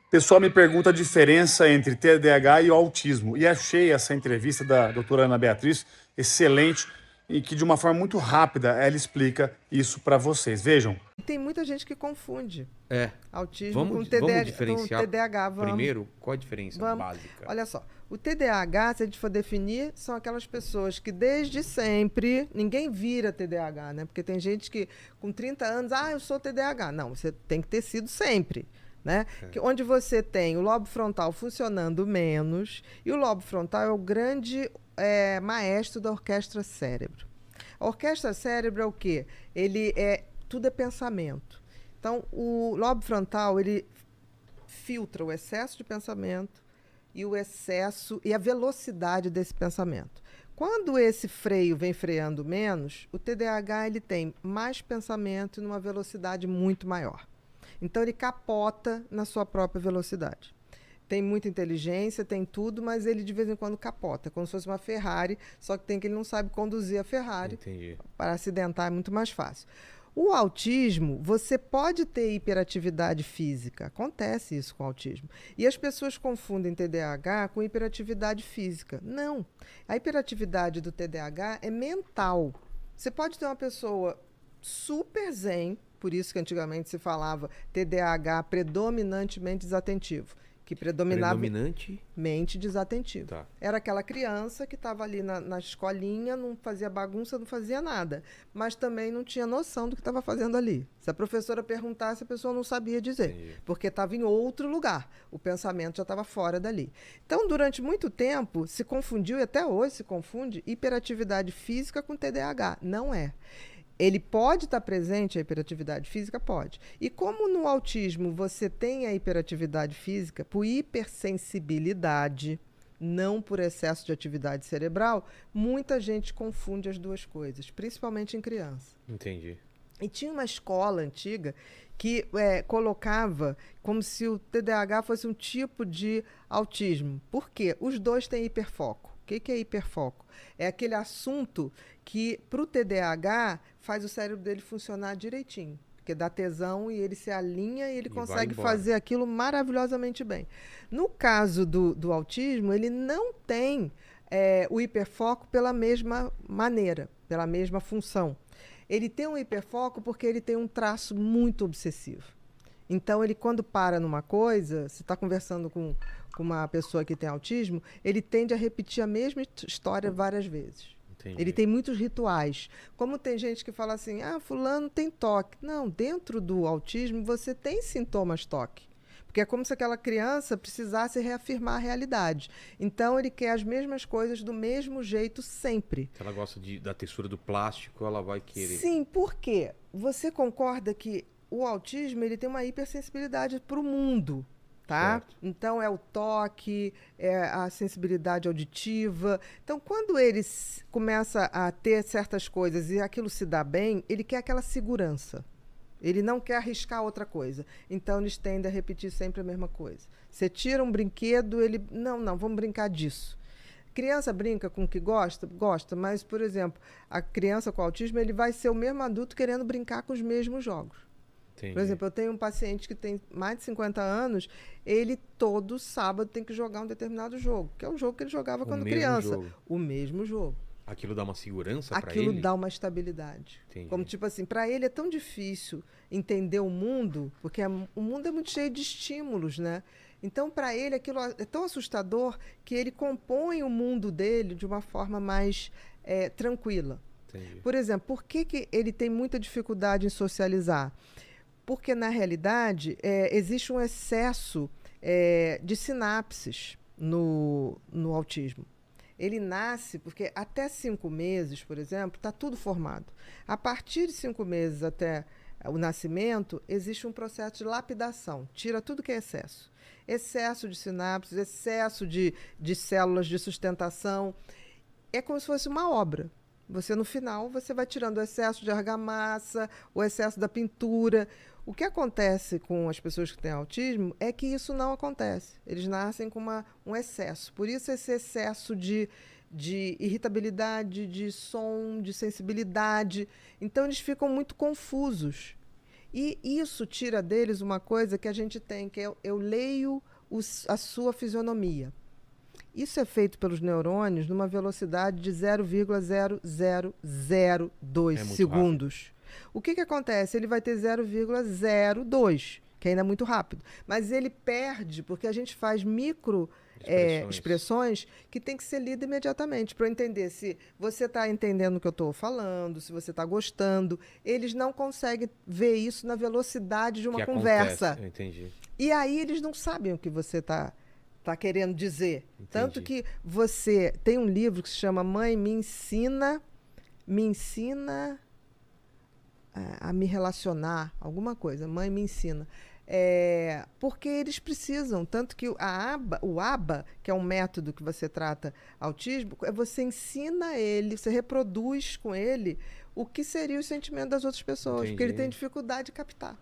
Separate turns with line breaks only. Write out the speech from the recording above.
O pessoal me pergunta a diferença entre TDAH e o autismo. E achei essa entrevista da doutora Ana Beatriz excelente e que, de uma forma muito rápida, ela explica isso para vocês. Vejam.
E tem muita gente que confunde
É.
autismo
Vamos
com
diferenciar
TDAH. Vamos,
primeiro qual a diferença
vamos.
básica?
Olha só, o TDAH, se a gente for definir, são aquelas pessoas que desde sempre, ninguém vira TDAH, né? Porque tem gente que com 30 anos, eu sou TDAH. Não, você tem que ter sido sempre. Né? Onde você tem o lobo frontal funcionando menos, e o lobo frontal é o grande maestro da orquestra cérebro. A orquestra cérebro é o quê? Tudo é pensamento. Então, o lobo frontal, ele filtra o excesso de pensamento e o excesso e a velocidade desse pensamento. Quando esse freio vem freando menos, o TDAH ele tem mais pensamento e numa velocidade muito maior. Então, ele capota na sua própria velocidade. Tem muita inteligência, tem tudo, mas ele de vez em quando capota, como se fosse uma Ferrari, só que ele não sabe conduzir a Ferrari.
Entendi.
Para acidentar é muito mais fácil. O autismo, você pode ter hiperatividade física, acontece isso com o autismo. E as pessoas confundem TDAH com hiperatividade física. Não, a hiperatividade do TDAH é mental. Você pode ter uma pessoa super zen, por isso que antigamente se falava TDAH predominantemente desatentivo, que predominava mente desatentivo.
Tá.
Era aquela criança que estava ali na escolinha, não fazia bagunça, não fazia nada, mas também não tinha noção do que estava fazendo ali. Se a professora perguntasse, a pessoa não sabia dizer,
Entendi.
porque estava em outro lugar, o pensamento já estava fora dali. Então, durante muito tempo, se confundiu, e até hoje se confunde, hiperatividade física com TDAH. Não é. Ele pode estar presente, a hiperatividade física? Pode. E como no autismo você tem a hiperatividade física por hipersensibilidade, não por excesso de atividade cerebral, muita gente confunde as duas coisas, principalmente em criança.
Entendi.
E tinha uma escola antiga que colocava como se o TDAH fosse um tipo de autismo. Por quê? Os dois têm hiperfoco. O que é hiperfoco? É aquele assunto que, para o TDAH, faz o cérebro dele funcionar direitinho. Porque dá tesão e ele se alinha e ele consegue fazer aquilo maravilhosamente bem. No caso do autismo, ele não tem o hiperfoco pela mesma maneira, pela mesma função. Ele tem um hiperfoco porque ele tem um traço muito obsessivo. Então, ele quando para numa coisa, você está conversando com uma pessoa que tem autismo, ele tende a repetir a mesma história várias vezes.
Entendi.
Ele tem muitos rituais. Como tem gente que fala assim, fulano tem toque. Não, dentro do autismo você tem sintomas toque. Porque é como se aquela criança precisasse reafirmar a realidade. Então, ele quer as mesmas coisas do mesmo jeito sempre.
Se ela gosta da textura do plástico, ela vai querer.
Sim, por quê? Você concorda que o autismo ele tem uma hipersensibilidade para o mundo, tá?
Certo.
Então, é o toque, é a sensibilidade auditiva. Então, quando ele começa a ter certas coisas e aquilo se dá bem, ele quer aquela segurança. Ele não quer arriscar outra coisa. Então, eles tendem a repetir sempre a mesma coisa. Você tira um brinquedo, ele... Não, vamos brincar disso. Criança brinca com o que gosta? Gosta, mas, por exemplo, a criança com autismo, ele vai ser o mesmo adulto querendo brincar com os mesmos jogos.
Entendi.
Por exemplo, eu tenho um paciente que tem mais de 50 anos, ele todo sábado tem que jogar um determinado jogo, que é o jogo que ele jogava quando criança.
Jogo.
O mesmo jogo.
Aquilo dá uma segurança para ele?
Aquilo dá uma estabilidade.
Entendi.
Como tipo assim, para ele é tão difícil entender o mundo, porque o mundo é muito cheio de estímulos, né? Então, para ele, aquilo é tão assustador que ele compõe o mundo dele de uma forma mais tranquila.
Entendi.
Por exemplo, por que ele tem muita dificuldade em socializar? Porque, na realidade, existe um excesso de sinapses no autismo. Ele nasce porque até 5 meses, por exemplo, está tudo formado. A partir de 5 meses até o nascimento, existe um processo de lapidação. Tira tudo que é excesso. Excesso de sinapses, excesso de células de sustentação. É como se fosse uma obra. Você, no final, você vai tirando o excesso de argamassa, o excesso da pintura. O que acontece com as pessoas que têm autismo é que isso não acontece. Eles nascem com um excesso. Por isso, esse excesso de irritabilidade, de som, de sensibilidade. Então, eles ficam muito confusos. E isso tira deles uma coisa que a gente tem, que eu leio a sua fisionomia. Isso é feito pelos neurônios numa velocidade de 0,0002 segundos. Rápido. O que acontece? Ele vai ter 0,02, que ainda é muito rápido. Mas ele perde, porque a gente faz micro expressões que tem que ser lida imediatamente, para eu entender se você está entendendo o que eu estou falando, se você está gostando. Eles não conseguem ver isso na velocidade de uma conversa.
Acontece. Eu entendi.
E aí eles não sabem o que você está querendo dizer.
Entendi.
Tanto que você tem um livro que se chama Mãe Me Ensina a me relacionar, alguma coisa. Mãe me ensina. Porque eles precisam, tanto que o ABA, que é um método que você trata autismo, você ensina ele, você reproduz com ele o que seria o sentimento das outras pessoas, porque ele tem dificuldade de captar.